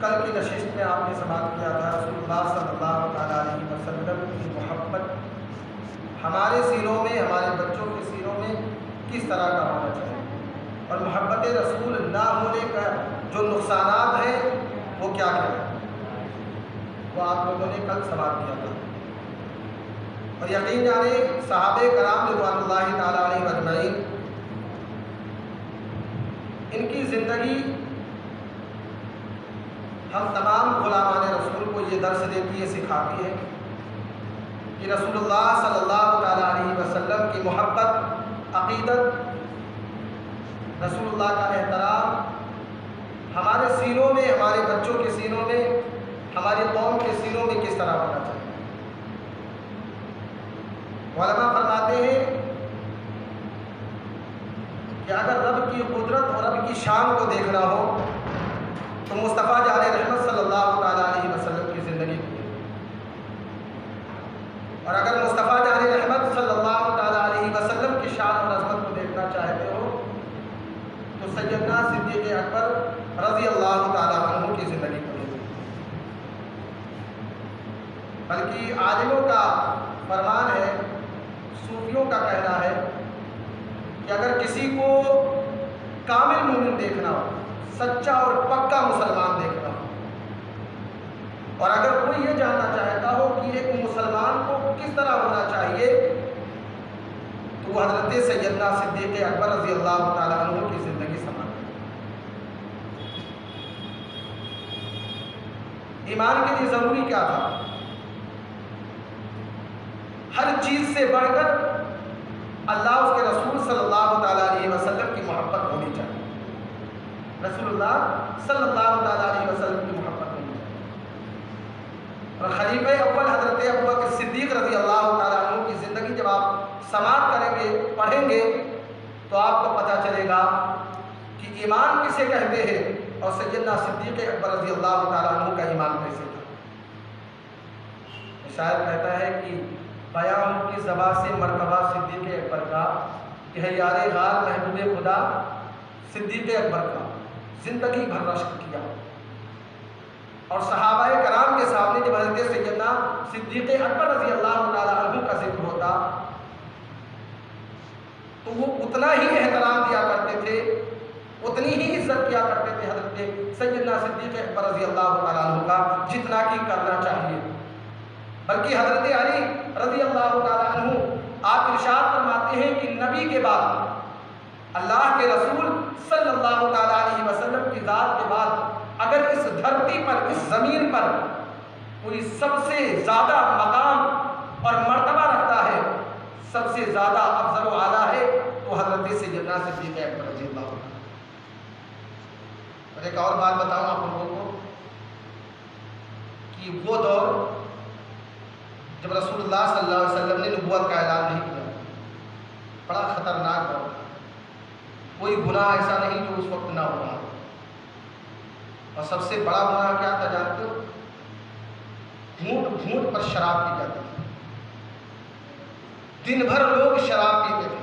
کل کی نشست میں آپ نے سماعت کیا تھا رسول اللہ صلی اللہ تعالیٰ علیہ وسلم کی محبت ہمارے سینوں میں، ہمارے بچوں کے سینوں میں کس طرح کا ہونا چاہیے، اور محبت رسول نہ ہونے کا جو نقصانات ہیں وہ کیا کیا ہیں، وہ آپ لوگوں نے کل سماعت کیا تھا۔ اور یقین جانے صحابہ کرام رضوان اللہ تعالیٰ علیہ اجمعین، ان کی زندگی ہم تمام غلامان رسول کو یہ درس دیتی ہے، سکھاتی ہے کہ رسول اللہ صلی اللہ تعالیٰ علیہ وسلم کی محبت، عقیدت، رسول اللہ کا احترام ہمارے سینوں میں، ہمارے بچوں کے سینوں میں، ہماری قوم کے سینوں میں کس طرح ہونا چاہیے۔ علماء فرماتے ہیں کہ اگر رب کی قدرت اور رب کی شان کو دیکھنا ہو تو مصطفیٰ جان رحمت صلی اللہ تعالیٰ علیہ وسلم کی زندگی کو دیکھیں، اور اگر مصطفیٰ جان رحمت صلی اللہ تعالیٰ علیہ وسلم کی شان اور عظمت کو دیکھنا چاہتے ہو تو سیدنا صدیق اکبر رضی اللہ تعالیٰ عنہ کی زندگی کو دیکھیں۔ بلکہ عالموں کا فرمان ہے، صوفیوں کا کہنا ہے کہ اگر کسی کو کامل مومن دیکھنا ہو، سچا اور پکا مسلمان دیکھنا ہو، اور اگر کوئی یہ جاننا چاہتا ہو کہ ایک مسلمان کو کس طرح ہونا چاہیے تو وہ حضرت سیدنا صدیق اکبر رضی اللہ تعالیٰ عنہ کی زندگی سمجھے۔ ایمان کے لیے ضروری کیا تھا؟ ہر چیز سے بڑھ کر اللہ، اس کے رسول صلی اللہ تعالیٰ علیہ وسلم کی محبت ہونی چاہیے۔ رسول اللہ صلی اللہ تعالیٰ علیہ وسلم کی محبت ہونی چاہیے۔ اور خلیفہ اول حضرت ابوبکر صدیق رضی اللہ تعالیٰ عنہ کی زندگی جب آپ سماعت کریں گے، پڑھیں گے، تو آپ کو پتہ چلے گا کہ ایمان کسے کہتے ہیں اور سیدنا صدیق اکبر رضی اللہ تعالیٰ عنہ کا ایمان کیسے تھا۔ شاعر کہتا ہے کہ بیان کی زبان سے مرتبہ صدیق اکبر کا، کہ ہے یار غار محبوب خدا صدیق اکبر کا، زندگی بھر رشک کیا۔ اور صحابہ کرام کے سامنے جب حضرت سیدنا صدیق اکبر رضی اللہ تعالیٰ عنہ کا ذکر ہوتا تو وہ اتنا ہی احترام دیا کرتے تھے، اتنی ہی عزت کیا کرتے تھے حضرت سیدنا صدیق اکبر رضی اللہ تعالیٰ عنہ کا جتنا کہ کرنا چاہیے۔ بلکہ حضرت علی رضی اللہ تعالیٰ عنہ آپ ارشاد فرماتے ہیں کہ نبی کے بعد، اللہ کے رسول صلی اللہ تعالیٰ علیہ وسلم کی ذات کے بعد اگر اس دھرتی پر، اس زمین پر کوئی سب سے زیادہ مقام اور مرتبہ رکھتا ہے، سب سے زیادہ افضل و اعلیٰ ہے، تو حضرت سیدنا صدیق اکبر رضی اللہ عنہ۔ اور ایک اور بات بتاؤں آپ لوگوں کو کہ وہ دور جب رسول اللہ صلی اللہ علیہ وسلم نے نبوت کا اعلان نہیں کیا، بڑا خطرناک دور تھا۔ کوئی گناہ ایسا نہیں جو اس وقت نہ ہوا، اور سب سے بڑا گناہ کیا تھا جانتے ہو؟ گھونٹ گھونٹ پر شراب پی جاتی تھی، دن بھر لوگ شراب پیتے تھے،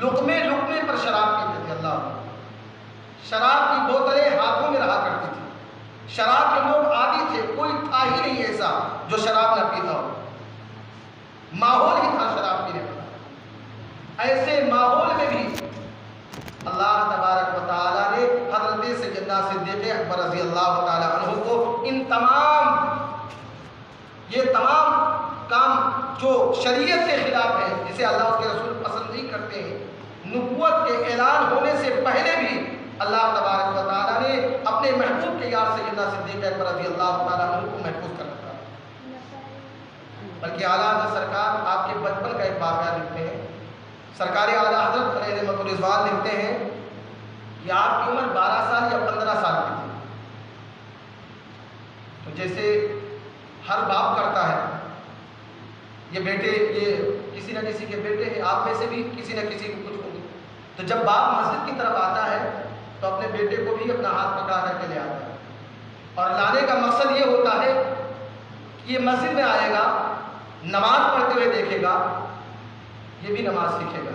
لقمے لقمے پر شراب پیتے تھے۔ اللہ، شراب کی بوتلیں ہاتھوں میں رہا کرتی تھی، شراب کے لوگ عادی تھے، کوئی تھا ہی نہیں ایسا جو شراب نہ پیتا ہو، ماحول ہی تھا شراب پینے کا۔ ایسے ماحول میں بھی اللہ تبارک و تعالیٰ نے حضرت سیدنا صدیق اکبر رضی اللہ تعالیٰ عنہ کو یہ تمام کام جو شریعت کے خلاف ہے، جسے اللہ اس کے رسول پسند نہیں کرتے ہیں، نبوت کے اعلان ہونے سے پہلے بھی اللہ تبارک و تعالیٰ نے اپنے محبوب کے یار سیدنا صدیق اکبر رضی اللہ تعالیٰ عنہ کو محفوظ کر رکھا۔ بلکہ اعلیٰ حضرت سرکار آپ کے بچپن کا ایک واقعہ لکھتے ہیں۔ سرکار اعلیٰ حضرت علیہ رحمت الرضوان لکھتے ہیں کہ آپ کی عمر 12 سال یا 15 سال کی تھی۔ تو جیسے ہر باپ کرتا ہے، یہ بیٹے، یہ کسی نہ کسی کے بیٹے ہیں، آپ میں سے بھی کسی نہ کسی کو کچھ ہوگی، تو جب باپ مسجد کی طرف آتا ہے تو اپنے بیٹے کو بھی اپنا ہاتھ پکڑا کر کے لے آتا ہے، اور لانے کا مقصد یہ ہوتا ہے کہ یہ مسجد میں آئے گا، نماز پڑھتے ہوئے دیکھے گا، یہ بھی نماز سیکھے گا،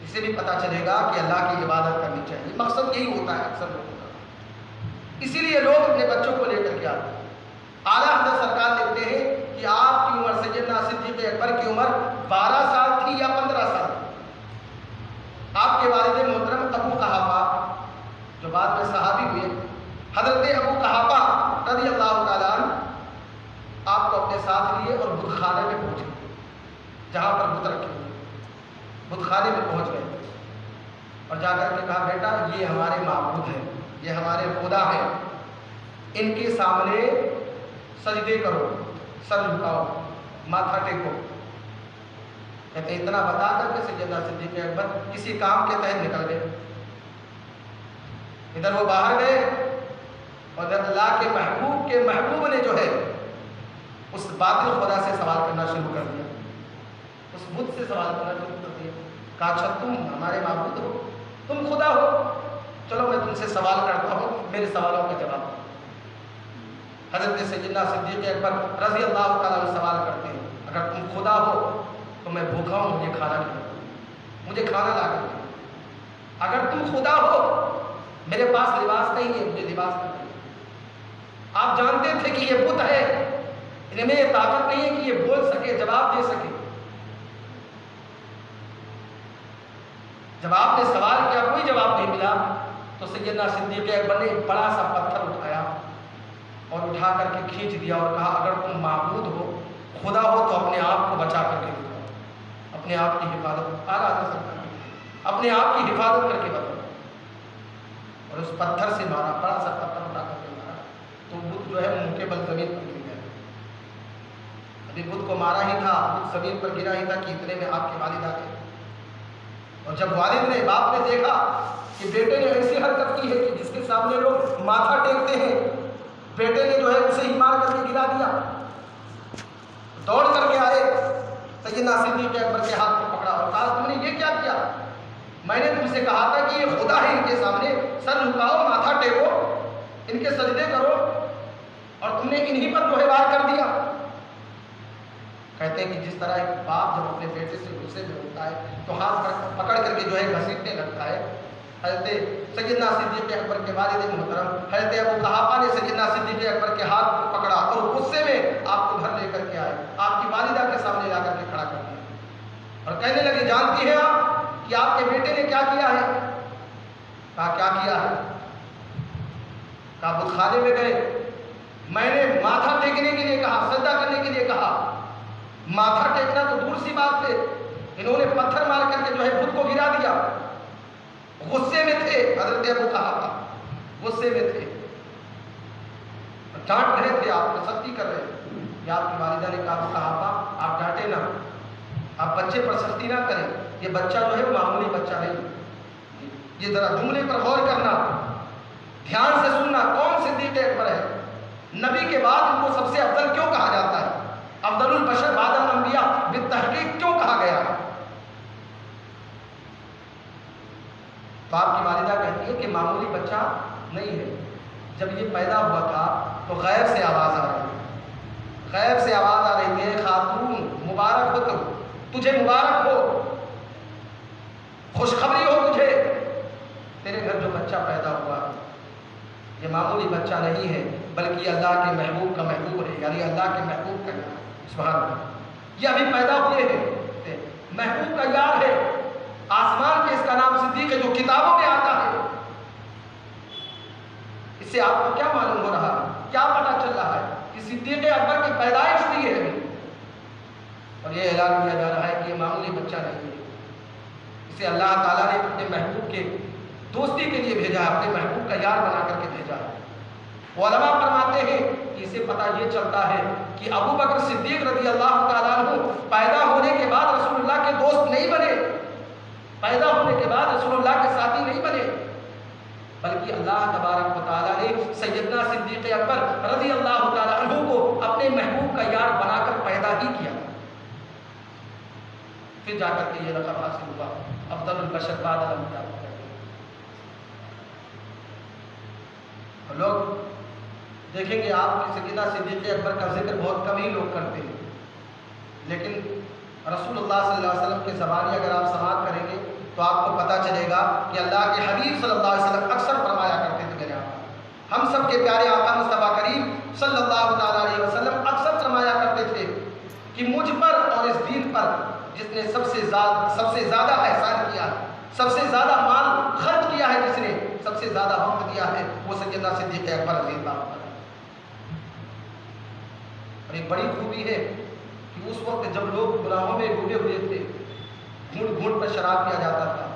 اسے بھی پتہ چلے گا کہ اللہ کی عبادت کرنی چاہیے۔ مقصد یہی ہوتا ہے اکثر لوگوں کا۔ اسی لیے لوگ اپنے بچوں کو لے کر کے آتے ہیں۔ اعلیٰ حضرت سرکار لکھتے ہیں کہ آپ کی عمر سیدنا صدیق اکبر کی عمر 12 سال تھی یا 15 سال تھی۔ آپ کے والد محترم ابو قحافہ جو بعد میں صحابی ہوئے، حضرت ابو قحافہ رضی اللہ تعالیٰ عنہ آپ کو اپنے ساتھ لیے اور بت خانے میں پہنچ گئے، جہاں پر بت رکھے ہوئے بت خانے میں پہنچ گئے اور جا کر کے کہا بیٹا یہ ہمارے معبود ہیں، یہ ہمارے خدا ہیں، ان کے سامنے سجدے کرو، سر جھکاؤ، ماتھا ٹیکو۔ کہتے ہیں اتنا بتا کر کے سیدنا صدیق اکبر کسی کام کے تحت نکل گئے۔ ادھر وہ باہر گئے اور ادھر اللہ کے محبوب نے جو ہے اس باطل خدا سے سوال کرنا شروع کر دیا، اس بت سے سوال کرنا شروع کر دیا۔ کہا اچھا تم ہمارے معبود ہو، تم خدا ہو، چلو میں تم سے سوال کرتا ہوں، میرے سوالوں کا جواب دو۔ حضرت سیدنا صدیق اکبر رضی اللہ تعالیٰ عنہ سوال کرتے ہیں اگر تم خدا ہو تو میں بھوکا ہوں، مجھے کھانا کھلاؤ، مجھے کھانا لا کر دو۔ اگر تم خدا ہو میرے پاس لباس نہیں ہے، مجھے لباس نہیں ہے۔ آپ جانتے تھے کہ یہ بت ہے، ان میں یہ طاقت نہیں ہے کہ یہ بول سکے، جواب دے سکے۔ جب آپ نے سوال کیا کوئی جواب نہیں ملا تو سیدنا صدیق اکبر نے ایک بڑا سا پتھر اٹھایا اور اٹھا کر کے کھینچ دیا اور کہا اگر تم معبود ہو، خدا ہو تو اپنے آپ کو بچا کر کے دکھاؤ، اپنے آپ کی حفاظت، اپنے آپ کی حفاظت کر کے بتاؤ۔ اور اس پتھر سے مارا، بڑا سا پتھر اٹھا کر کے مارا تو بت جو ہے منہ کے بل زمین پر گر گیا۔ ابھی بت کو مارا ہی تھا، بت زمین پر گرا ہی تھا کہ اتنے میں آپ کے والد آ گئے۔ اور جب والد نے، باپ نے دیکھا کہ بیٹے نے ایسی حرکت کی ہے کہ جس کے سامنے لوگ ماتھا ٹیکتے ہیں، بیٹے نے جو ہے اسے ہی مار کر کے گرا دیا، دوڑ کر کے آئے، سیدنا صدیق اکبر کے ہاتھ کو پکڑا اور کہا تم نے یہ کیا کیا؟ میں نے تم سے کہا تھا کہ یہ خدا ہے، ان کے سامنے سر جھکاؤ، ماتھا ٹیکو، ان کے سجدے کرو، اور تم نے انہی پر جو ہے وار کر دیا۔ کہتے ہیں کہ جس طرح ایک باپ جب اپنے بیٹے سے غصے میں ہوتا ہے تو ہاتھ پکڑ کر کے جو ہے گھسیٹنے لگتا ہے، حضرت سیدنا صدیق اکبر کے والد محترم حضرت ابو قحافہ نے سیدنا صدیق اکبر کے ہاتھ کو پکڑا اور غصے میں آپ کو گھر لے کر کے آئے، آپ کی والدہ کے سامنے لا کر کے کھڑا کر دیا اور کہنے لگے جانتی ہیں آپ کہ آپ کے بیٹے نے کیا کیا ہے؟ کہا کیا کیا ہے؟ کہا بت خانے میں گئے، میں نے ماتھا ٹیکنے کے لیے کہا، سجدہ کرنے کے لیے کہا، ماتھا ٹیکنا تو دور سی بات ہے، انہوں نے پتھر مار کر کے جو ہے بت کو گرا دیا۔ غصے میں تھے حضرت ابو قحافہ، غصے میں تھے، ڈانٹ رہے تھے، آپ نے سختی کر رہے تھے کہ آپ کی والدہ نے کہا ابو قحافہ آپ ڈانٹے نہ، آپ بچے پر سختی نہ کریں، یہ بچہ جو ہے معمولی بچہ نہیں، یہ ذرا جملے پر غور کرنا، دھیان سے سننا، کون صدیق اکبر ہے؟ نبی کے بعد ان کو سب سے افضل کیوں کہا جاتا ہے؟ افضل البشر بعد الانبیاء بالتحقیق کیوں کہا گیا ہے؟ تو آپ کی والدہ کہتی ہے کہ معمولی بچہ نہیں ہے، جب یہ پیدا ہوا تھا تو غیب سے آواز آ رہی ہے، غیب سے آواز آ رہی ہے خاتون مبارک ہو تجھے مبارک ہو، خوشخبری ہو تجھے، تیرے گھر جو بچہ پیدا ہوا ہے یہ معمولی بچہ نہیں ہے بلکہ یہ اللہ کے محبوب کا محبوب ہے، یعنی اللہ کے محبوب کا یار، سبحان اللہ، یہ ابھی پیدا ہوئے ہیں، محبوب کا یار ہے، آسمان کے اس کا نام صدیق ہے جو کتابوں میں آتا ہے۔ اس سے آپ کو کیا معلوم ہو رہا ہے، کیا پتہ چل رہا ہے کہ صدیق اکبر کی پیدائش ہوئی ہے ابھی، اور یہ اعلان کیا جا رہا ہے کہ یہ معمولی بچہ نہیں ہے، اسے اللہ تعالیٰ نے اپنے محبوب کے دوستی کے لیے بھیجا ہے، اپنے محبوب کا یار بنا کر کے بھیجا ہے۔ علماء فرماتے ہیں کہ اسے پتہ یہ چلتا ہے کہ ابو بکر صدیق رضی اللہ تعالیٰ عنہ پیدا ہونے کے بعد رسول اللہ کے دوست نہیں بنے، پیدا ہونے کے بعد رسول اللہ کے ساتھی نہیں بنے، بلکہ اللہ تبارک و تعالیٰ نے سیدنا صدیق اکبر رضی اللہ تعالیٰ عنہ کو اپنے محبوب کا یار بنا کر پیدا ہی کیا، پھر جا کر کے یہ لقب حاصل ہوا افضل البشر بعد الانبیاء۔ لوگ دیکھیں گے آپ کہ سیدنا صدیق اکبر کا ذکر بہت کم ہی لوگ کرتے ہیں، لیکن رسول اللہ صلی اللہ علیہ وسلم کی زبانی اگر آپ سماعت کریں گے تو آپ کو پتہ چلے گا کہ اللہ کے حبیب صلی اللہ علیہ وسلم اکثر فرمایا کرتے تھے میرے آقا، ہم سب کے پیارے آقا مصطفیٰ کریم صلی اللہ تعالیٰ علیہ وسلم اکثر فرمایا کرتے تھے کہ مجھ پر اور اس دین پر جس نے سب سے زیادہ احسان کیا ہے، سب سے زیادہ مال خرچ کیا ہے، جس نے سب سے زیادہ وقت دیا ہے، وہ سیدنا صدیق اکبر رضی اللہ عنہ۔ اور ایک بڑی خوبی ہے کہ اس وقت جب لوگ گناہوں میں ڈوبے ہوئے تھے، گھونٹ گھونٹ پر شراب پیا جاتا تھا،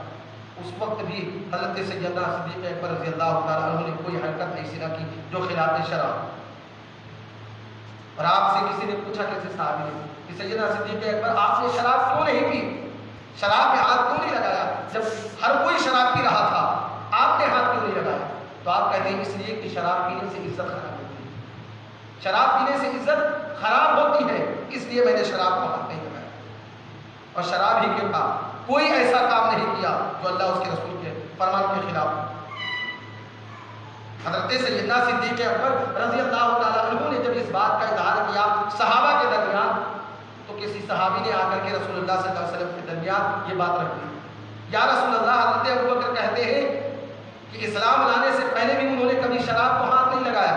اس وقت بھی حضرت سیدنا صدیق اکبر رضی اللہ تعالیٰ عنہ نے کوئی حرکت ایسی نہ کی جو خلاف شراب۔ اور آپ سے کسی نے پوچھا کسی صحابی نے کہ سیدنا صدیق اکبر آپ نے شراب کیوں نہیں پی، شراب پہ ہاتھ کیوں نہیں لگایا؟ جب ہر کوئی شراب پی رہا تھا آپ نے ہاتھ کیوں نہیں لگایا؟ تو آپ کہتے ہیں اس لیے کہ شراب پینے سے عزت خراب ہوتی ہے، شراب پینے سے عزت خراب ہوتی ہے، اس لیے میں نے شراب کو ہاتھ نہیں لگایا۔ اور شراب ہی کے بعد کوئی ایسا کام نہیں کیا جو اللہ اس کے رسول کے فرمان کے خلاف ہو۔ حضرت سیدنا صدیق اکبر رضی اللہ تعالیٰ عنہ نے جب اس بات کا اظہار کیا صحابہ کے درمیان، تو کسی صحابی نے آ کر کے رسول اللہ صلی اللہ علیہ وسلم کے درمیان یہ بات رکھ دی، یا رسول اللہ، حضرت ابوبکر کہتے ہیں کہ اسلام لانے سے پہلے بھی انہوں نے کبھی شراب کو ہاتھ نہیں لگایا،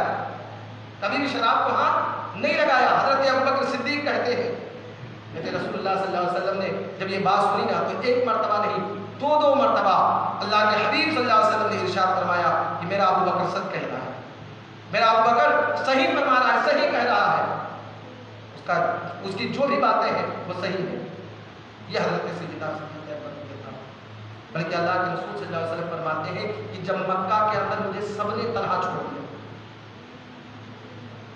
کبھی بھی شراب کو ہاتھ نہیں لگایا۔ حضرت ابوبکر صدیق کہتے ہیں کہ رسول اللہ صلی اللہ علیہ وسلم نے جب یہ بات سنی نا تو ایک مرتبہ نہیں دو مرتبہ اللہ کے حبیب صلی اللہ علیہ وسلم نے ارشاد فرمایا کہ میرا ابوبکر سچ کہہ رہا ہے، میرا ابوبکر صحیح فرما رہا ہے، صحیح کہہ رہا ہے، اس کی جو بھی باتیں ہیں وہ صحیح ہیں۔ یہ حضرت سیدنا صدیق اکبر رضی اللہ عنہ۔ بلکہ اللہ کے رسول صلی اللہ علیہ وسلم فرماتے ہیں کہ جب مکہ کے اندر مجھے سب نے تنہا چھوڑ دیا،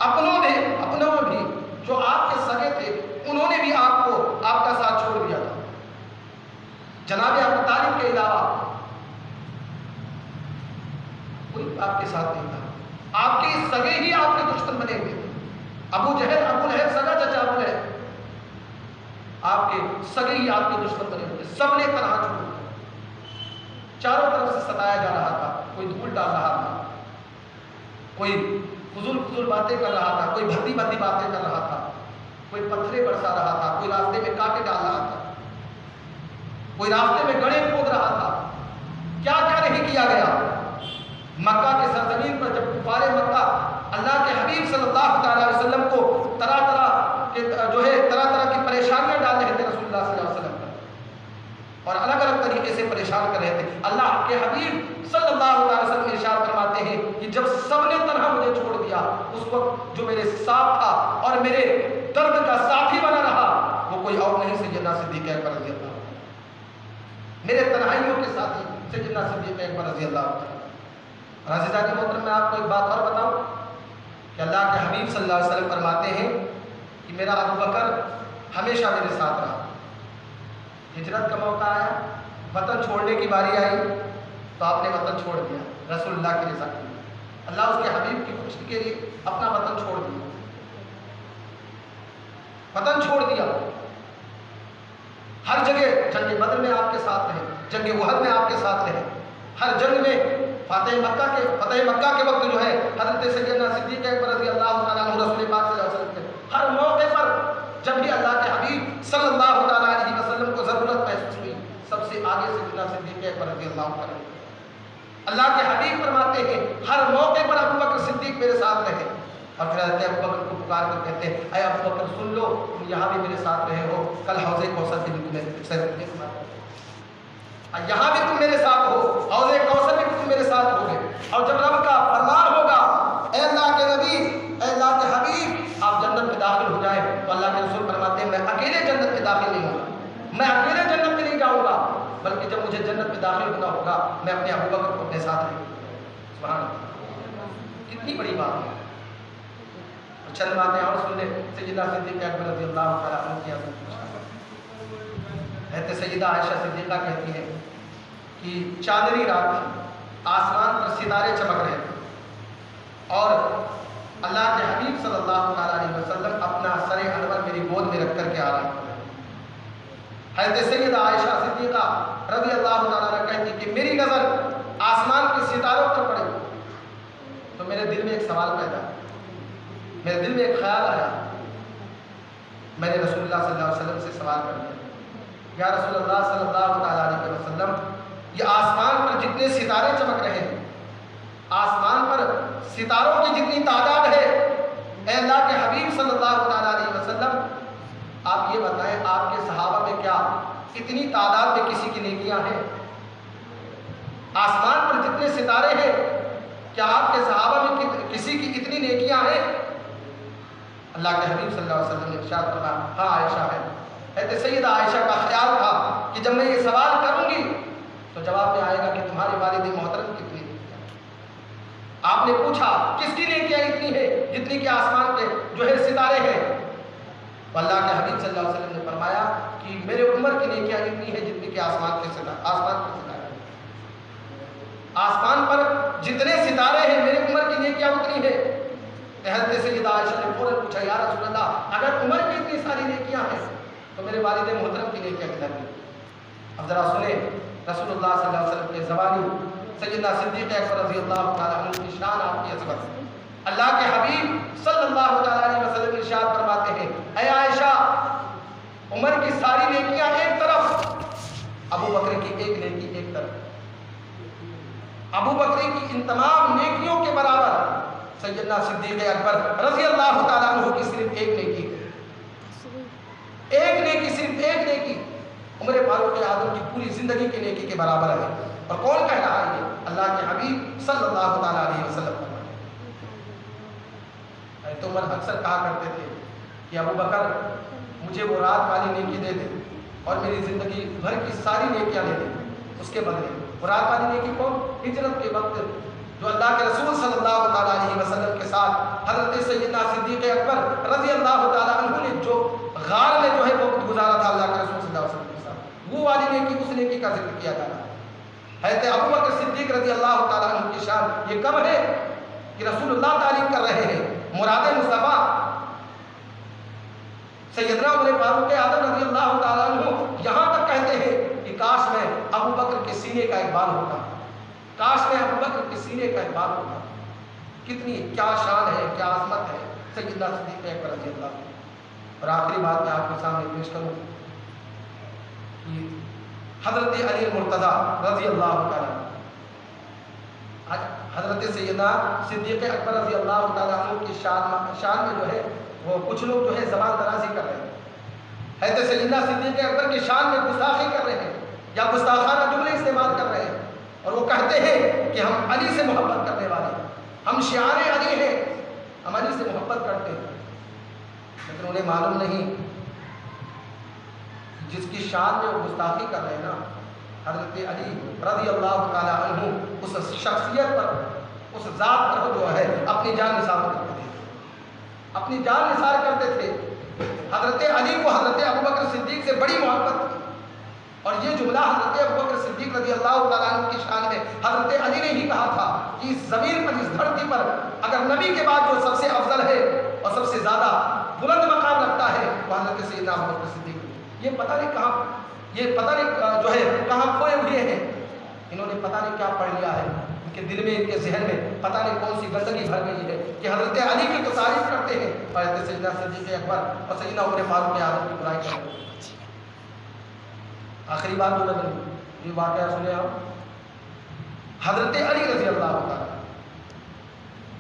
اپنوں میں بھی جو آپ کے سگے تھے انہوں نے بھی آپ کو آپ کا ساتھ چھوڑ دیا تھا، جناب ابو طالب کے علاوہ کوئی آپ کے ساتھ نہیں تھا، آپ کے سگے ہی آپ کے دشمن بنے ہوئے تھے، ابو جہل، ابو لہب سگا چچا ابو لہب، آپ کے سگے ہی آپ کے دشمن بنے ہوئے، سب نے تنہا چھوڑ دیا، چاروں طرف سے ستایا جا رہا تھا، کوئی دھول ڈال رہا تھا، کوئی فضول باتیں کر رہا تھا، کوئی بھدی باتیں کر رہا تھا، کوئی پتھرے برسا رہا تھا، کوئی راستے میں کانٹے ڈال رہا تھا، کوئی راستے میں گڑھے کھود رہا تھا، کیا کیا نہیں کیا گیا۔ مکہ کے سرزمین پر جب کفار مکہ اللہ کے حبیب صلی اللہ تعالیٰ علیہ وسلم کو طرح طرح کی پریشانیاں ڈال رہے تھے رسول اللہ صلی اللہ علیہ وسلم پر، اور الگ الگ طریقے سے پریشان کر رہے تھے، اللہ کے حبیب صلی اللہ علیہ وسلم ارشاد فرماتے ہیں کہ جب سب نے تنہا مجھے چھوڑ دیا، اس وقت جو میرے ساتھ تھا اور میرے درد کا ساتھی بنا رہا وہ کوئی اور نہیں سیدنا صدیق اکبر رضی اللہ عنہ، میرے تنہائیوں کے ساتھی سیدنا صدیق اکبر رضی اللہ عنہ۔ عزیزان محترم، میں آپ کو ایک بات اور بتاؤں کہ اللہ کے حبیب صلی اللہ علیہ وسلم فرماتے ہیں کہ میرا ابوبکر ہمیشہ میرے ساتھ رہا، ہجرت کا موقع آیا، وطن چھوڑنے کی باری آئی تو آپ نے وطن چھوڑ دیا رسول اللہ کی رضا کے لیے، اللہ اس کے حبیب کی خوشی کے لیے اپنا وطن چھوڑ دیا، وطن چھوڑ دیا، ہر جگہ جنگ بدر میں آپ کے ساتھ رہے، جنگ احد میں آپ کے ساتھ رہے، ہر جنگ میں فتح مکہ کے وقت جو ہے حضرت سیدنا صدیق اکبر رضی اللہ تعالیٰ عنہ رسول پاک صلی اللہ علیہ وسلم کے ہر موقع پر جب بھی اللہ کے حبیب صلی اللہ تعالیٰ علیہ وسلم کو ضرورت محسوس ہوئی سب سے آگے سیدنا صدیق اکبر رضی اللہ تعالیٰ عنہ۔ اللہ کے حبیب فرماتے ہیں ہر موقع پر ابوبکر صدیق میرے ساتھ رہے، اور پھر حضرت ابوبکر کو پکار کر کہتے ہیں اے ابوبکر سن لو، تم یہاں بھی میرے ساتھ رہے ہو، کل حوض کوثر بھی تمہیں یہاں بھی تم میرے ساتھ ہو، حوض کوثر بھی تم میرے ساتھ ہو گے، اور جب رب کا فرمان ہوگا اے اللہ کے نبی، اے اللہ کے حبیب آپ جنت میں داخل ہو جائیں، تو اللہ کے رسول فرماتے ہیں میں اکیلے جنت میں داخل نہیں ہوں گا، میں اکیلے جنت میں نہیں جاؤں گا، بلکہ جب مجھے جنت میں داخل ہونا ہوگا میں اپنے ابوبکر کو اپنے ساتھ لے لوں گا۔ سبحان اللہ، کتنی بڑی بات ہے۔ چند باتیں اور سن لیں سیدنا صدیق اکبر رضی اللہ تعالیٰ عنہ کی حضرت سیدہ عائشہ صدیقہ کہتی ہے کہ چاندنی رات تھی، آسمان پر ستارے چمک رہے تھے اور اللہ کے حبیب صلی اللہ تعالیٰ علیہ وسلم اپنا سر انور میری گود میں رکھ کر کے آرام کر رہے تھے۔ حضرت سیدہ عائشہ صدیقہ رضی اللہ تعالیٰ عنہ کہتی کہ میری نظر آسمان کے ستاروں پر پڑی تو میرے دل میں ایک سوال پیدا، میرے دل میں ایک خیال آیا، میں نے رسول اللہ صلی اللہ علیہ وسلم سے سوال کر لیا، یا رسول اللہ صلی اللہ تعالیٰ علیہ وسلم یہ آسمان پر جتنے ستارے چمک رہے ہیں، آسمان پر ستاروں کی جتنی تعداد ہے، اے اللہ کے حبیب صلی اللہ تعالیٰ علیہ وسلم آپ یہ بتائیں آپ کے صحابہ میں کیا اتنی تعداد میں کسی کی نیکیاں ہیں؟ آسمان پر جتنے ستارے ہیں کیا آپ کے صحابہ میں کسی کی اتنی نیکیاں ہیں؟ اللہ کے حبیب صلی اللہ علیہ وسلم نے ارشاد فرمایا ہاں عائشہ ہے۔ حضرت سیدہ عائشہ کا خیال تھا کہ جب میں یہ سوال کروں گی تو جواب میں آئے گا کہ تمہارے والد محترم کتنی نیکیاں ہیں۔ آپ نے پوچھا کس کی نیکیاں اتنی ہے جتنی کہ آسمان کے جو ہے ستارے ہیں؟ تو اللہ کے حبیب صلی اللہ علیہ وسلم نے فرمایا کہ میرے عمر کی نیکیاں اتنی ہے جتنی کہ آسمان کے ستارے آسمان پر جتنے ستارے ہیں میرے عمر کی نیکیاں اتنی ہے۔ حضرت سیدہ عائشہ نے فوراً پوچھا یا رسول اللہ اگر عمر کی اتنی ساری نیکیاں ہیں تو میرے والد محترم کی نیکیاں کدھر ہیں؟ اب ذرا سنیں رسول اللہ صلی اللہ علیہ وسلم کے زبانی سیدنا صدیق اکبر رضی اللہ تعالیٰ عنہ کی شان آپ کی عظمت، اللہ کے حبیب صلی اللہ تعالیٰ علیہ وسلم ارشاد فرماتے ہیں اے عائشہ عمر کی ساری نیکیاں ایک طرف، ابو بکر کی ایک نیکی ایک طرف، ابو بکر کی ان تمام نیکیوں کے برابر سیدنا صدیق اکبر رضی اللہ تعالیٰ عنہ کی صرف ایک نیکی، ایک نیکی، صرف ایک نیکی عمر فاروق اعظم کی پوری زندگی کی نیکی کے برابر ہے۔ اور کون کہہ رہا ہے یہ؟ اللہ کے حبیب صلی اللہ تعالیٰ علیہ وسلم۔ تو عمر اکثر کہا کرتے تھے کہ ابو بکر مجھے وہ رات والی نیکی دے دے اور میری زندگی بھر کی ساری نیکیاں دے دے، اس کے بدلے وہ رات والی نیکی کو ہجرت کے وقت جو اللہ کے رسول صلی اللہ تعالیٰ علیہ وسلم کے ساتھ حضرت سیدنا صدیق اکبر رضی اللہ تعالیٰ عنہ نے جو غار میں جو ہے وقت گزارا تھا اللہ کے رسول صلی اللہ علیہ وسلم کے ساتھ، وہ والی نیکی اس نیکی کا ذکر کیا جا رہا ہے۔ حضرت ابو بکر صدیق رضی اللہ تعالیٰ عنہ کی شان یہ کم ہے کہ رسول اللہ تعریف کر رہے ہیں، مراد مصطفیٰ سیدنا عمر فاروق اعظم رضی اللہ تعالیٰ عنہ یہاں تک کہتے ہیں کہ کاش میں ابو بکر کے سینے کا ایک بال ہوتا، کاش میں ابو بکر کے سینے کا ایک بال ہوتا۔ کتنی کیا شان ہے، کیا عظمت ہے سیدنا صدیق اکبر رضی اللہ عنہ۔ اور آخری بات میں آپ کے سامنے پیش کروں کہ حضرت علی مرتضیٰ رضی اللہ تعالیٰ، حضرت سیدنا صدیق اکبر رضی اللہ تعالیٰ عنہ کی شان میں جو ہے وہ کچھ لوگ جو ہے زبان درازی کر رہے ہیں، حضرت سیدنا صدیق اکبر کی شان میں گستاخی کر رہے ہیں یا گستاخانہ جملے استعمال کر رہے ہیں، اور وہ کہتے ہیں کہ ہم علی سے محبت کرنے والے ہیں، ہم شیعان علی ہیں، ہم علی سے محبت کرتے ہیں، لیکن انہیں معلوم نہیں جس کی شان میں وہ گستاخی کر رہے ہیں نا، حضرت علی رضی اللہ تعالیٰ عنہ اس شخصیت پر، اس ذات پر جو ہے اپنی جان نثار کرتے تھے، اپنی جان نثار کرتے تھے۔ حضرت علی کو حضرت ابو بکر صدیق سے بڑی محبت تھی، اور یہ جملہ حضرت ابو بکر صدیق رضی اللہ تعالیٰ عنہ کی شان میں حضرت علی نے ہی کہا تھا کہ اس زمین پر، اس دھرتی پر اگر نبی کے بعد جو سب سے افضل ہے اور سب سے زیادہ بلند مقام رکھتا ہے وہ حضرت سیدنا ابو بکر صدیق۔ یہ پتہ نہیں کہاں، یہ پتہ نہیں جو ہے کہاں کھوئے ہوئے ہیں، انہوں نے پتہ نہیں کیا پڑھ لیا ہے، ان کے دل میں، ان کے ذہن میں پتہ نہیں کون سی گندگی بھر گئی ہے کہ حضرت علی کی تو تعریف کرتے ہیں اور حضرت سیدنا صدیق اکبر اور سیدنا عمر فاروق اعظم کی برائی کرتے ہیں۔ آخری بات جو لگی یہ واقعہ سنے آپ، حضرت علی رضی اللہ تعالیٰ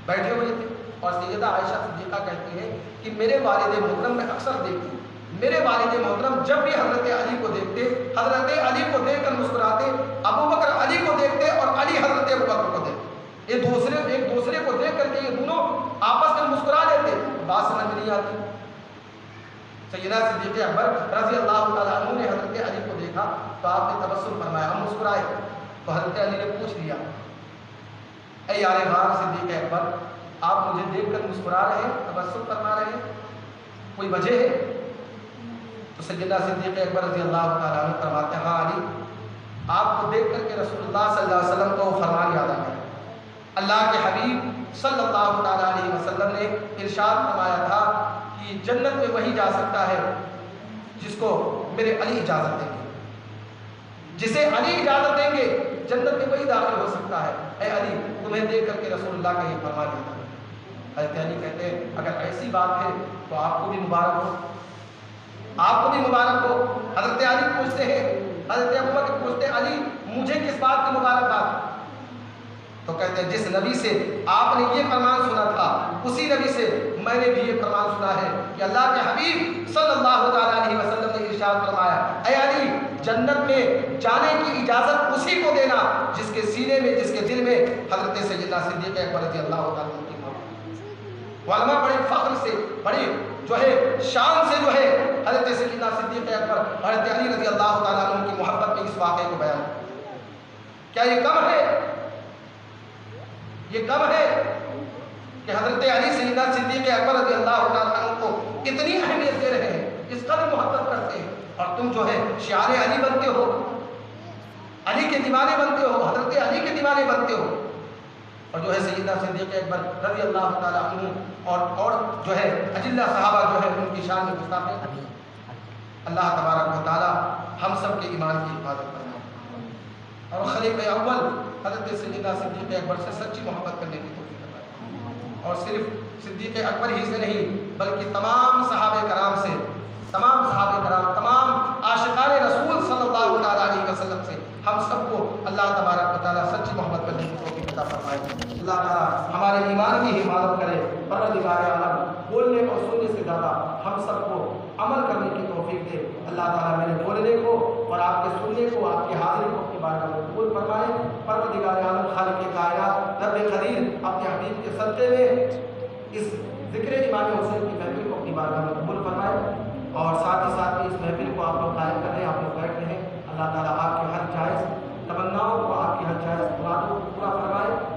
بیٹھے ہوئے تھے اور سیدہ عائشہ صدیقہ کہتی ہے کہ میرے والد محترم میں اکثر دیکھتی ہوں، میرے والد محترم جب بھی حضرت علی کو دیکھتے، حضرت علی کو دیکھ کر مسکراتے، ابو بکر علی کو دیکھتے اور علی حضرت ابو بکر کو دیکھتے، ایک دوسرے کو دیکھ کر کے یہ دونوں آپس میں مسکرا لیتے، بات سمجھ نہیں آتی۔ سیدنا صدیق اکبر رضی اللہ تعالیٰ عنہ نے حضرت علی کو دیکھا تو آپ نے تبسم فرمایا، ہم مسکرائے تو حضرت علی نے پوچھ لیا اے یار غار صدیق اکبر، آپ مجھے دیکھ کر مسکرا رہے ہیں، تبسم فرما رہے ہیں، کوئی وجہ ہے؟ تو سیدنا صدیق اکبر رضی اللہ تعالیٰ عنہ فرماتے ہیں ہاں علی، آپ کو دیکھ کر کے رسول اللہ صلی اللہ علیہ وسلم کو فرمان یاد آ گیا، اللہ کے حبیب صلی اللہ تعالیٰ علیہ وسلم نے ارشاد فرمایا تھا کہ جنت میں وہی جا سکتا ہے جس کو میرے علی اجازت دیں گے، جسے علی اجازت دیں گے جنت میں وہی داخل ہو سکتا ہے۔ اے علی، تمہیں دیکھ کر کے رسول اللہ کا یہ فرمان دیتا ہے۔ حضرت علی کہتے ہیں اگر ایسی بات ہے تو آپ کو بھی مبارک ہو، آپ کو بھی مبارک ہو۔ حضرت علی پوچھتے ہیں، حضرت ابو بکر پوچھتے ہیں علی مجھے کس بات کی مبارکباد؟ تو تو کہتے ہیں جس نبی سے آپ نے یہ فرمان سنا تھا اسی نبی سے میں نے بھی یہ فرمان سنا ہے کہ اللہ کے حبیب صلی اللہ تعالیٰ علیہ وسلم نے ارشاد فرمایا، اے علی جنت میں جانے کی اجازت اسی کو دینا جس کے سینے میں، جس کے دل میں حضرت سیدنا صدیق اکبر رضی اللہ تعالیٰ عنہ کی محبت۔ علماء بڑے فخر سے، بڑی جو ہے شان سے جو ہے حضرت سیدنا صدیق اکبر حضرت علی رضی اللہ تعالیٰ عنہ کی محبت میں اس واقعے کو بیان۔ کیا یہ کم ہے؟ یہ کم ہے کہ حضرت علی سیدنا صدیق اکبر رضی اللہ تعالیٰ عنہ کو اتنی اہمیت دے رہے ہیں، اس قدر محبت کرتے ہیں، اور تم جو ہے شعار علی بنتے ہو، علی کے دیوانے بنتے ہو، حضرت علی کے دیوانے بنتے ہو، اور جو ہے سیدنا صدیق اکبر رضی اللہ تعالیٰ عنہ اور جو ہے اجلہ صحابہ جو ہے ان کی شان میں گستاخی ہیں۔ اللہ تبارک و تعالیٰ ہم سب کے ایمان کی حفاظت فرمائے اور خلیفہ اول حضرت سیدنا صدیق اکبر سے سچی محبت کرنے کی توفیق فرمائے، اور صرف صدیق اکبر ہی سے نہیں بلکہ تمام صحابہ کرام سے، تمام صحابہ کرام، تمام عاشقان رسول صلی اللہ تعالیٰ علیہ وسلم سے ہم سب کو اللہ تبارک و تعالیٰ سچی محبت کرنے کی توفیق عطا فرمائے۔ اللہ تعالیٰ ہمارے ایمان کی حفاظت کرے، پروردگار عالم بولنے اور سننے سے زیادہ ہم سب کو عمل کرنے کی توفیق دے۔ اللہ تعالیٰ میرے بولنے کو اور آپ کے سننے کو، آپ کی حاضری کو اپنی بارگاہ میں قبول فرمائے۔ پروردگار عالم خالق کائنات رب قدیر اپنے حبیب کے صدقے میں اس ذکر امام حسین کی محفل کو اپنی بارگاہ میں قبول فرمائے، اور ساتھ ہی ساتھ اس محفل کو آپ لوگ قائم کر رہے ہیں، آپ لوگ بیٹھ رہے ہیں۔ اللہ تعالیٰ آپ کے ہر جائز تمناؤں کو، آپ کی ہر جائز مرادوں کو پورا فرمائے۔